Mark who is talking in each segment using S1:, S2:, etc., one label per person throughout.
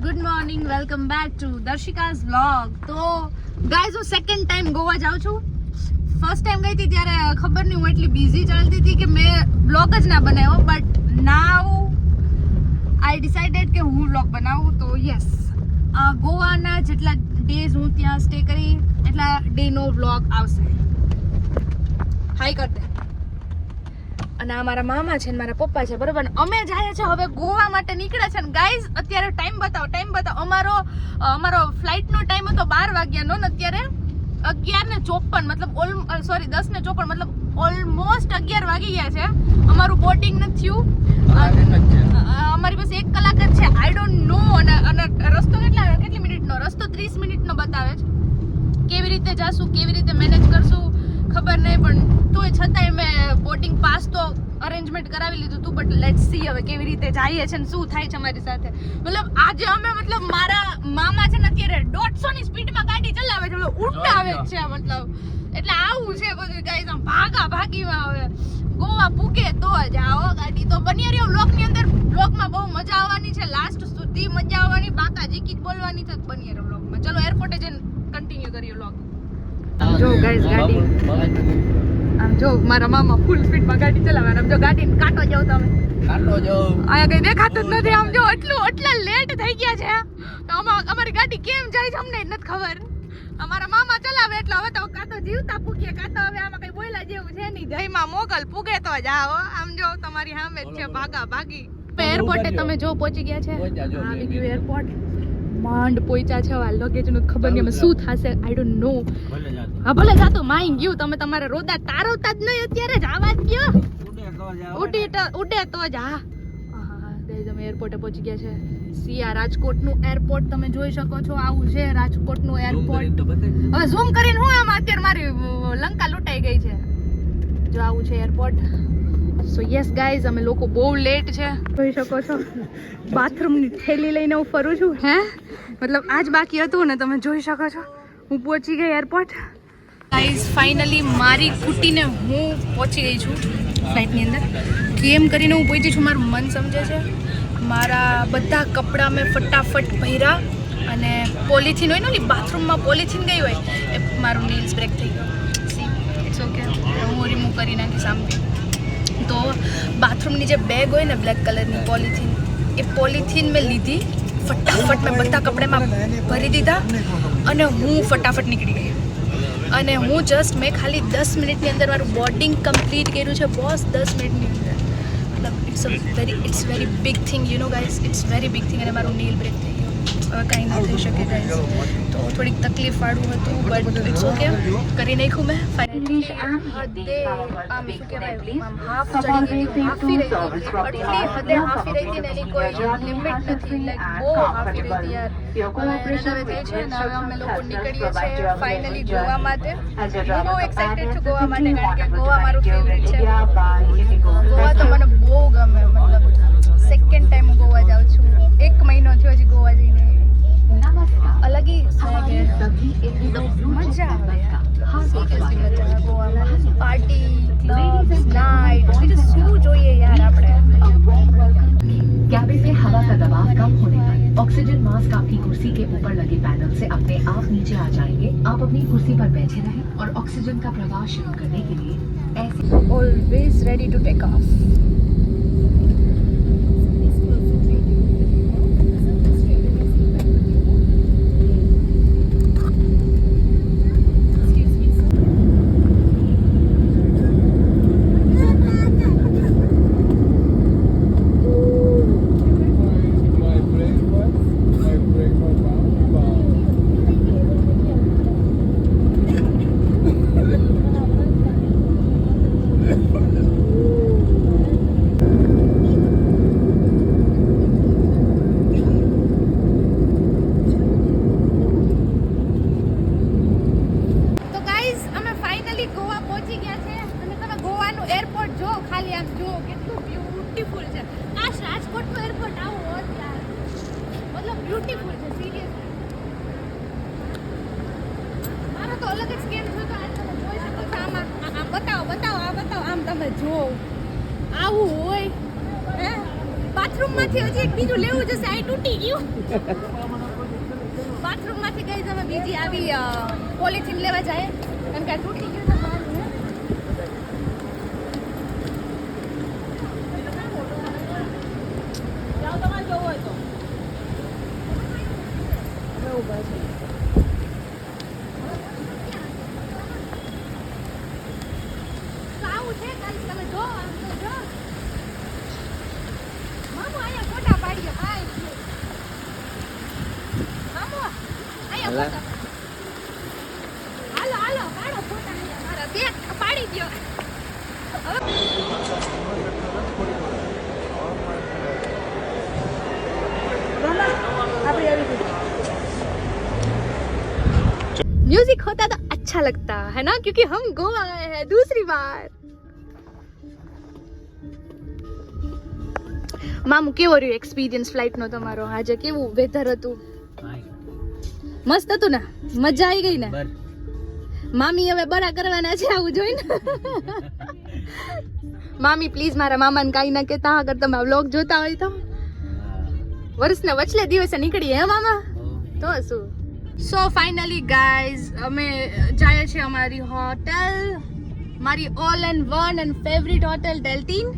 S1: Good morning, welcome back to Darshika's vlog. તો guys હું second time Goa જાઉં છું. ફર્સ્ટ ટાઈમ ગઈ હતી ત્યારે ખબર નહીં હું એટલી બિઝી ચાલતી હતી કે મેં વ્લોગ જ ના બનાવ્યો, બટ નાઉ આઈ ડિસાઇડેડ કે હું વ્લોગ બનાવું. તો યસ, ગોવાના જેટલા ડેઝ હું ત્યાં સ્ટે કરી એટલા ડેનો વ્લોગ આવશે. હાઈ કરતે. અને આ મારા મામા છે ને મારા પપ્પા છે, બરોબર ને? અમે જાય છે હવે ગોવા માટે નીકળે છે ને ગાઈઝ. અત્યારે ટાઈમ બતાવો. અમારો ફ્લાઇટનો ટાઈમ હતો 12 વાગ્યાનો ને અત્યારે 11:54, મતલબ 10:54, મતલબ ઓલમોસ્ટ 11 વાગી ગયા છે. અમારું બોર્ડિંગ નથી થયું. અમારી પાસે 1 કલાક જ છે. I don't know. અને રસ્તો કેટલી મિનિટનો? રસ્તો 30 મિનિટનો બતાવે છે. કેવી રીતે જાશું, કેવી રીતે મેનેજ કરશું ખબર નહીં, પણ તોય છતાંય મેં બોર્ડિંગ પાસ તો અરેન્જમેન્ટ કરાવી લીધું હતું. બટ લેટ્સ સી હવે કેવી રીતે જઈએ છે ને શું થાય છે અમારી સાથે. મતલબ આજે અમે મારા મામા છે ને અત્યારે 150 ની સ્પીડમાં ગાડી ચલાવે છે, ઉડાવે છે મતલબ. એટલે આવું છે બધું ગાઈસ, આમ ભાગીમાં હવે ગોવા પૂગે તો જ આવો ગાડી. તો બની રહ્યો વ્લોગની અંદર. વ્લોગમાં બહુ મજા આવવાની છે, લાસ્ટ સુધી મજા આવવાની. બાકા જીકી જ બોલવાની છે બની રહ્યો વ્લોગમાં. ચલો એરપોર્ટે જઈને કન્ટિન્યુ કરીએ વ્લોગ. જો ગાઈસ ગાડી, આમ જો મારા મામા ફૂલ સ્પીડમાં ગાડી ચલાવે. આમ જો ગાડીને કાંટો જાવ તમે, અહીંયા કઈ દેખાતું જ નથી. આમ જો એટલા લેટ થઈ ગયા છે તો અમારી ગાડી કેમ જાય છે અમને નથી ખબર. અમારા મામા ચલાવે એટલે હવે તો કાં તો જીવતા પૂગીએ, કાં તો હવે આમાં કઈ બોયલા જેવું છે નહીં. જયમાં મોગલ પૂગે તો જ આવો. આમ જો તમારી સામે જ છે ભાગી. એરપોર્ટે તમે જો પહોંચી ગયા છે. આવી ગયું એરપોર્ટ. માંડ પોઈચા છે. આ લગેજ નું ખબર નહીં શું થશે. I don't know. હા ભલે જાતો માઈ ગયું. તમે તમારે રોદા તારવતા જ નહીં અત્યારે જ આવા જ ગયો. ઉડે તો જ. હા ગાઈઝ અમે એરપોર્ટે પહોંચી ગયા છે. સિયા રાજકોટનું એરપોર્ટ તમે જોઈ શકો છો. આવું છે રાજકોટનું એરપોર્ટ. હવે ઝૂમ કરીને હું આમાં અત્યારે મારી લંકા લૂંટાઈ ગઈ છે. જો આવું છે એરપોર્ટ. સો યસ ગાઈઝ, અમે લોકો બહુ લેટ છે. જોઈ શકો છો બાથરૂમની થેલી લઈને હું ફરું છું. મતલબ આજ બાકી હતું ને, તમે જોઈ શકો છો. હું પહોંચી ગઈ એરપોર્ટ. ગાઈઝ ફાઇનલી મારી કુટીને હું પહોંચી ગઈ છું ફ્લાઇટની અંદર. કેમ કરીને હું પહોંચી છું મારું મન સમજે છે. મારા બધા કપડાં મેં ફટાફટ પહેર્યા અને પોલિથીન હોય ને, બાથરૂમમાં પોલિથીન ગઈ હોય એ મારું નેલ્સ બ્રેક થઈ ગયું. સી ઇટ્સ ઓકે, હું રિમૂવ કરી નાખીશ આમથી. તો બાથરૂમની જે બેગ હોય ને બ્લેક કલરની પોલિથીન, એ પોલિથીન મેં લીધી. ફટાફટ મેં બધા કપડામાં ભરી દીધા અને હું ફટાફટ નીકળી ગઈ. અને હું મેં ખાલી 10 મિનિટની અંદર મારું બોર્ડિંગ કમ્પ્લીટ કર્યું છે બોસ. 10 મિનિટની અંદર. મતલબ it's very big thing, you know guys, it's very big thing. અને મારું નેલ બ્રેક થઈ ગયું. હવે કાંઈ ના થઈ શકે ગાઈઝ. તો થોડીક તકલીફવાળું હતું, બટ ઇટ્સ ઓકે. કરી નાખ્યું મેં ફાઇનલી. હદે આમ શું કહેવાય, આમ હાફ ચડી ગઈ, હાફી રહી હતી. એટલી હદે હાફી રહી હતી ને એની કોઈ લિમિટ નથી. લાઈક બહુ હાફી રહી હતી યાર. હવે થઈ છે ને, હવે અમે લોકો નીકળીએ છીએ ફાઇનલી ગોવા માટે. હું બહુ એક્સાઇટેડ છું ગોવા માટે, કારણ કે ગોવા મારું ફેવરેટ છે. ગોવા તો મને બહુ ગમે. મતલબ સેકન્ડ ટાઈમ હું ગોવા જાઉં છું. 1 મહિનો થયો હજી ગોવા જઈને. અલગ મજા આવે ગોવામાં. પાર્ટી, ક્લબ્સ, નાઇટ, બીજું શું જોઈએ યાર આપણે.
S2: कैबिन में हवा का दबाव कम होने पर ऑक्सीजन मास्क आपकी कुर्सी के ऊपर लगे पैनल से अपने आप नीचे आ जाएंगे. आप अपनी कुर्सी पर बैठे रहें और ऑक्सीजन का प्रवाह शुरू करने के लिए ऐसे
S1: always ready to take off. Airport જો ખાલી આમ જો કેટલું બ્યુટીફુલ છે. કાશ રાજકોટનું એરપોર્ટ આવું હોત યાર. મતલબ બ્યુટીફુલ છે સિરિયસલી. મારો તો અલગ જ સ્કેમ થયો તો. આજ તમે જોઈ શકો છો. આમ બતાવો આમ તમે જો આવું હોય. પાછળ બાથરૂમ માંથી હજી એક બીજું લેવું જશે આ તૂટી ગયું બાથરૂમ માંથી ગઈ તમે બીજી આવી પોલિથીન લેવા જાય કારણ કે આ તૂટી ગયું તો સારું હે જાઓ તમારે જોવો હોય તો ઉભા છે સાવું છે કાલ તમે જો આમ તો જો મામો અહીંયા ફોટા પાડીએ ભાઈ મામો અહીંયા ફોટા હાલો હાલો પાડો ફોટા અહીંયા મારા બે પાડી દ્યો म्यूजिक होता तो अच्छा लगता है ना क्योंकि हम गोवा आए हैं दूसरी बार મામુ કેવો રહ્યો એક્સપિરિયન્સ ફ્લાઇટ નો તમારો આજે કેવું વેધર હતું મસ્ત હતું ને મજા આવી ગઈ ને મામી હવે બરા કરવાના છે આવું જોઈને મામી પ્લીઝ મારા મામાને કાઈ ના કહેતા અગર તમે વ્લોગ જોતા હોય તો વર્ષના વચલે દિવસે નીકળીએ હે મામા તો શું સો ફાઇનલી ગાઈઝ અમે જાય છે અમારી હોટેલ મારી all and one and favourite hotel Deltin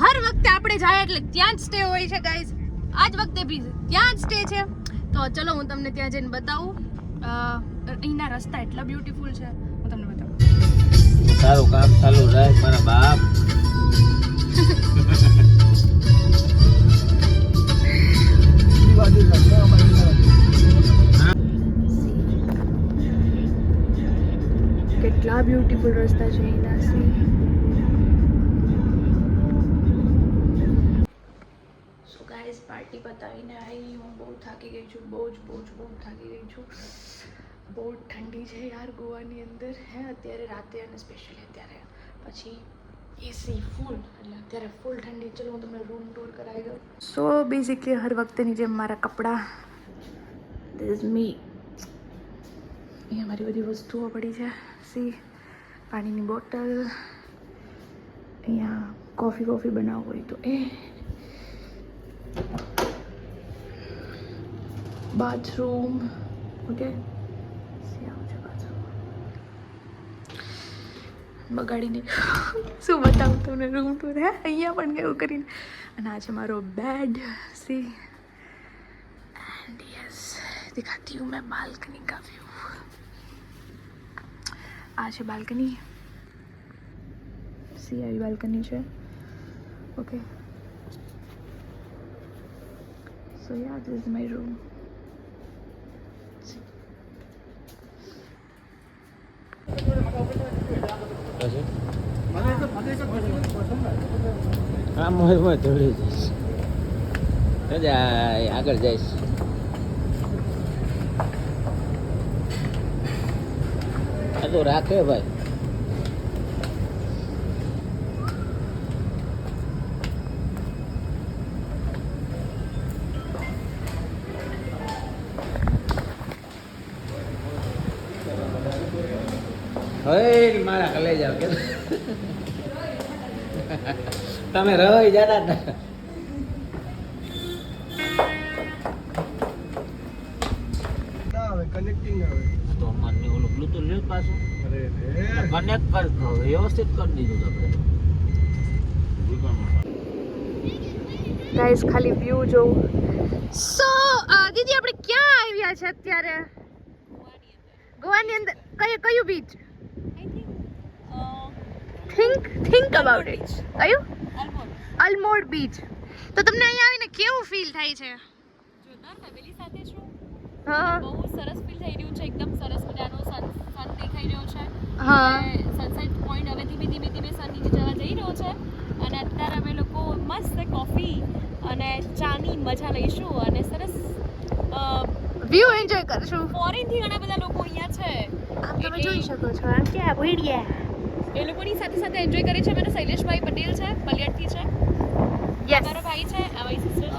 S1: હર વખતે આપણે જાય એટલે ત્યાં જ સ્ટે હોય છે ગાઈઝ આજ વખતે બી ત્યાં જ સ્ટે છે તો ચલો હું તમને ત્યાં જઈને બતાવું અહીંના રસ્તા એટલા બ્યુટીફુલ છે હું તમને બતાવું
S3: સારું કામ ચાલુ રહે મારા બાપ
S1: કેટલા બ્યુટીફુલ રસ્તા છે અહીંના સી સો ગાઈઝ પાર્ટી પતાવીને આવી હું બહુ થાકી ગઈ છું બહુ થાકી ગઈ છું બહુ ઠંડી છે યાર ગોવાની અંદર હે અત્યારે રાતે અને સ્પેશિયલી અત્યારે પછી એસી ફૂલ એટલે અત્યારે ફૂલ ઠંડી ચલો હું તમને રૂમ ટૂર કરાવી દઉં સો બેઝિકલી હર વખતેની જેમ મારા કપડાં ધીસ ઇઝ મી અહીંયા મારી બધી વસ્તુઓ પડી છે સી પાણીની બોટલ અહીંયા કોફી બનાવવું હોય તો એ બાથરૂમ ઓકે બગાડીને શું બતાવું તમને રૂમ ટૂર હે અહીંયા પણ કેવું કરીને અને આ છે મારો બેડ સી એન્ડ યસ દિખાતી હું મેં બાલ્કની કા વ્યૂ આ છે બાલ્કની સી આવી બાલ્કની છે okay so yeah this is my room
S3: હા મોરમાં દોડી જઈશ આગળ જઈશ આ તો રાખે ભાઈ હવે મારા કલે જાવ કે તમે રહી જતા ને
S4: કનેક્ટિંગ આવે
S3: તો મને ઓલું બ્લૂટૂથ લ્યો પાછું
S4: અરે
S3: કનેક્ટ કર વ્યવસ્થિત કરી દીધું આપણે
S1: ગાઈસ ખાલી વ્યૂ જોઉં સો દીદી આપણે ક્યાં આવ્યા છે અત્યારે ગોવાની અંદર કયું બીચ થિંક અબાઉટ ઇટ કયું અલમોડ બીચ તો તમને અહીંયા આવીને કેવું ફીલ થાય છે
S5: જોરદાર ફેમિલી સાથે છું
S1: હા
S5: બહુ સરસ ફીલ થઈ રહ્યું છે એકદમ સરસ મજાનો સન દેખાઈ રહ્યો છે
S1: હા
S5: સનસેટ પોઈન્ટ હવે ધીમે ધીમે સન નીચે જવા જઈ રહ્યો છે અને અત્યારે અમે લોકો મસ્ત કોફી અને ચાની મજા લઈશું અને સરસ
S1: વ્યૂ એન્જોય કરશું
S5: ફોરેનથી ઘણા બધા લોકો અહીંયા છે
S1: આમ તમે જોઈ શકો છો આમ ક્યાં ભીડિયા
S5: એ લોકોની સાથે સાથે એન્જોય કરે છે મારા શૈલેષભાઈ પટેલ છે પલિયડથી છે
S1: યસ
S5: મારો ભાઈ છે આ મારી સિસ્ટર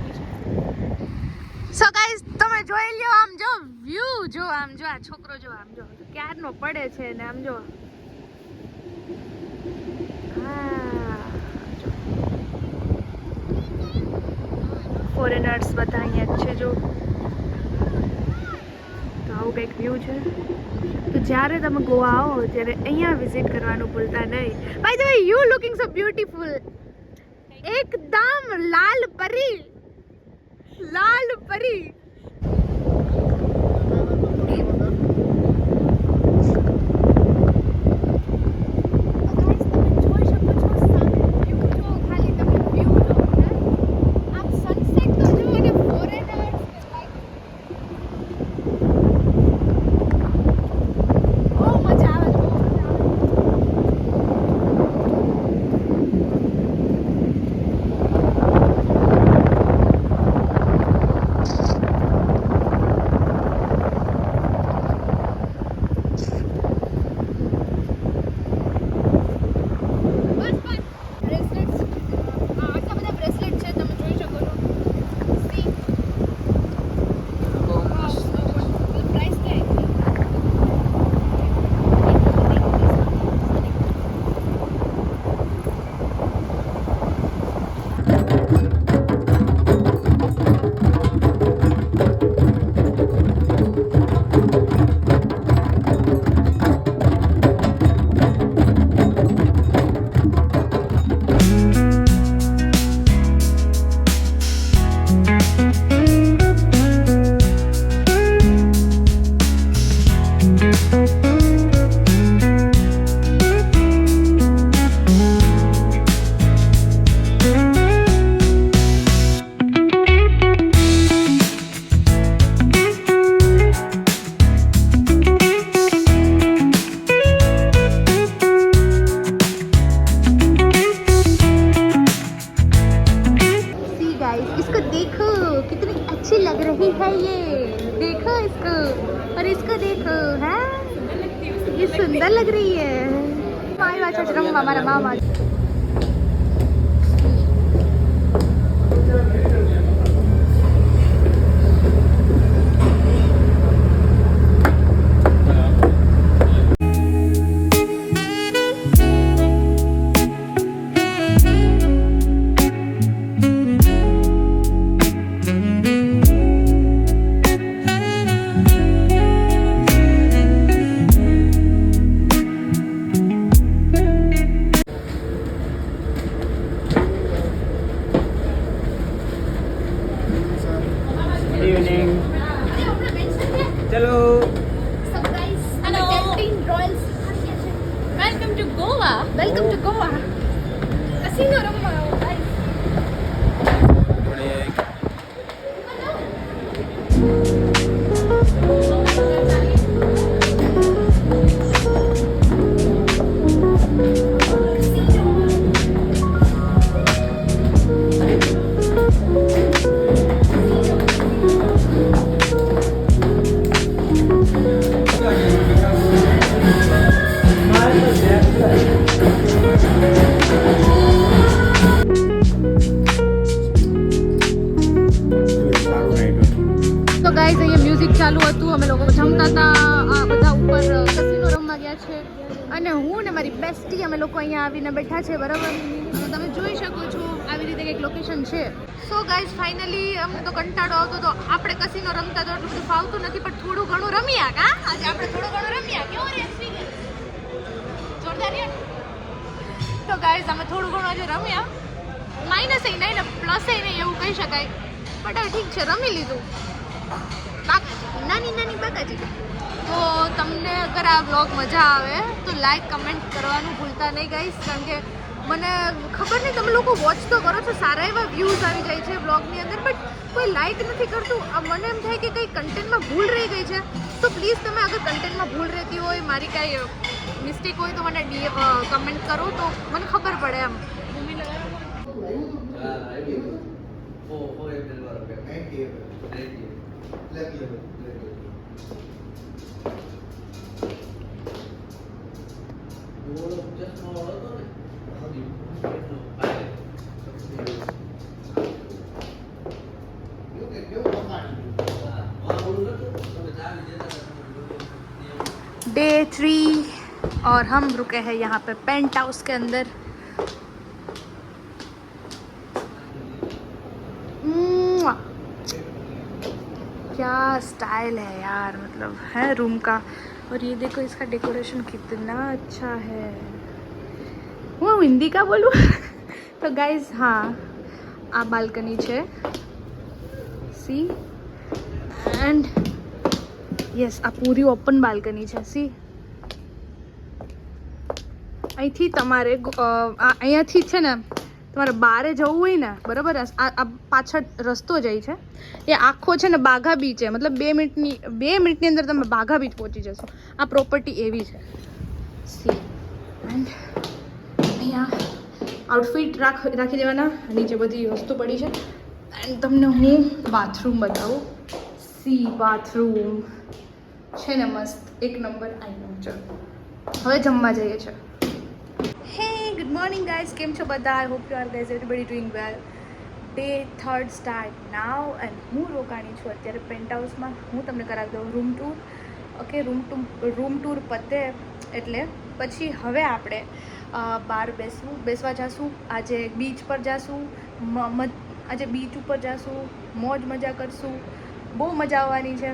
S5: છે
S1: સો ગાઈસ તમે જોઈ લ્યો આમ જો વ્યૂ જો આમ જો આ છોકરો જો આમ જો ક્યારનો પડે છે ને આમ જો ફોરેનર્સ બધા અહીંયા જ છે જો. તો આવું કંઈક વ્યૂ છે. તો જ્યારે તમે ગોવા આવો ત્યારે અહીંયા વિઝિટ કરવાનું ભૂલતા નહીં. By the way you looking so beautiful. એકદમ લાલ પરી. લાલ પરી. सुंदर लग रही है. मारी वाचा रंगवा मारा मामा.
S3: ચલો.
S5: Welcome to Goa.
S1: Welcome to Goa. Casino રમવા આવો ગાઈસ. તો ગાઈઝ અહીંયા મ્યુઝિક ચાલુ હતું, અમે લોકો જમતા હતા, આ બધા ઉપર કસીનો રમવા ગયા છે અને હું ને મારી બેસ્ટી અમે લોકો અહીંયા આવીને બેઠા છે. બરાબર, તમે જોઈ શકો છો આવી રીતે કંઈક લોકેશન છે. સો ગાઈઝ ફાઇનલી અમને તો કંટાળો આવતો તો આપણે કસીનો રમતા તો એટલું બધું ફાવતું નથી, પણ થોડું ઘણું રમ્યા. કા આજે આપણે થોડું ઘણું રમ્યા. કેવો રે એક્સપીરિયન્સ? જોરદાર યાર. તો ગાઈઝ અમે થોડું ઘણું આજે રમ્યા. માઇનસ એ નહીં ને પ્લસ એ નહીં એવું કહી શકાય, બટ હવે ઠીક છે, રમી લીધું. બાકાજી, નાની નાની બાકાજી. તો તમને અગર આ વ્લોગ મજા આવે તો લાઈક કમેન્ટ કરવાનું ભૂલતા નહીં ગાઈસ, કારણ કે મને ખબર નહીં તમે લોકો વોચ તો કરો છો, સારા એવા વ્યૂઝ આવી જાય છે વ્લોગની અંદર, બટ કોઈ લાઈક નથી કરતું. મને એમ થાય કે કંઈ કન્ટેન્ટમાં ભૂલ રહી ગઈ છે. તો પ્લીઝ તમે અગર કન્ટેન્ટમાં ભૂલ રહેતી હોય, મારી કાંઈ મિસ્ટેક હોય તો મને કમેન્ટ કરો તો મને ખબર પડે એમ. डे 3 और हम रुके हैं यहाँ पे पेंट हाउस के अंदर. स्टाइल है यार, मतलब है रूम का। और ये देखो इसका डेकोरेशन कितना अच्छा है। वो हिंदी का बोलूँ तो गाइज हाँ, आ बाल्कनी છે સી, એન્ડ યસ આ પૂરી ઓપન બાલ્કની છે સી। અહીંથી તમારે અહીંયાથી છે ને તમારે બહારે જવું હોય ને બરાબર, આ પાછળ રસ્તો જાય છે એ આખો છે ને બાઘા બીચ છે, મતલબ 2 મિનિટની અંદર તમે બાઘા બીચ પહોંચી જશો। આ પ્રોપર્ટી એવી છે સી। એન્ડ અહીંયા આઉટફિટ રાખી દેવાના, નીચે બધી વસ્તુ પડી છે। એન્ડ તમને હું બાથરૂમ બતાવું સી। બાથરૂમ છે ને મસ્ત એક નંબર। આવી ચલો હવે જમવા જઈએ છીએ। હે ગુડ મોર્નિંગ ગાઈઝ, કેમ છો બધા? I hope you are guys everybody doing well. Day 3 start now and હું રોકાણી છું અત્યારે પેન્ટ હાઉસમાં। હું તમને કરાવી દઉં room tour, okay? Room tour પતે એટલે પછી હવે આપણે બહાર બેસવા જઈશું। આજે બીચ પર જઈશું, આજે બીચ ઉપર જઈશું, મોજ મજા કરશું, બહુ મજા આવવાની છે।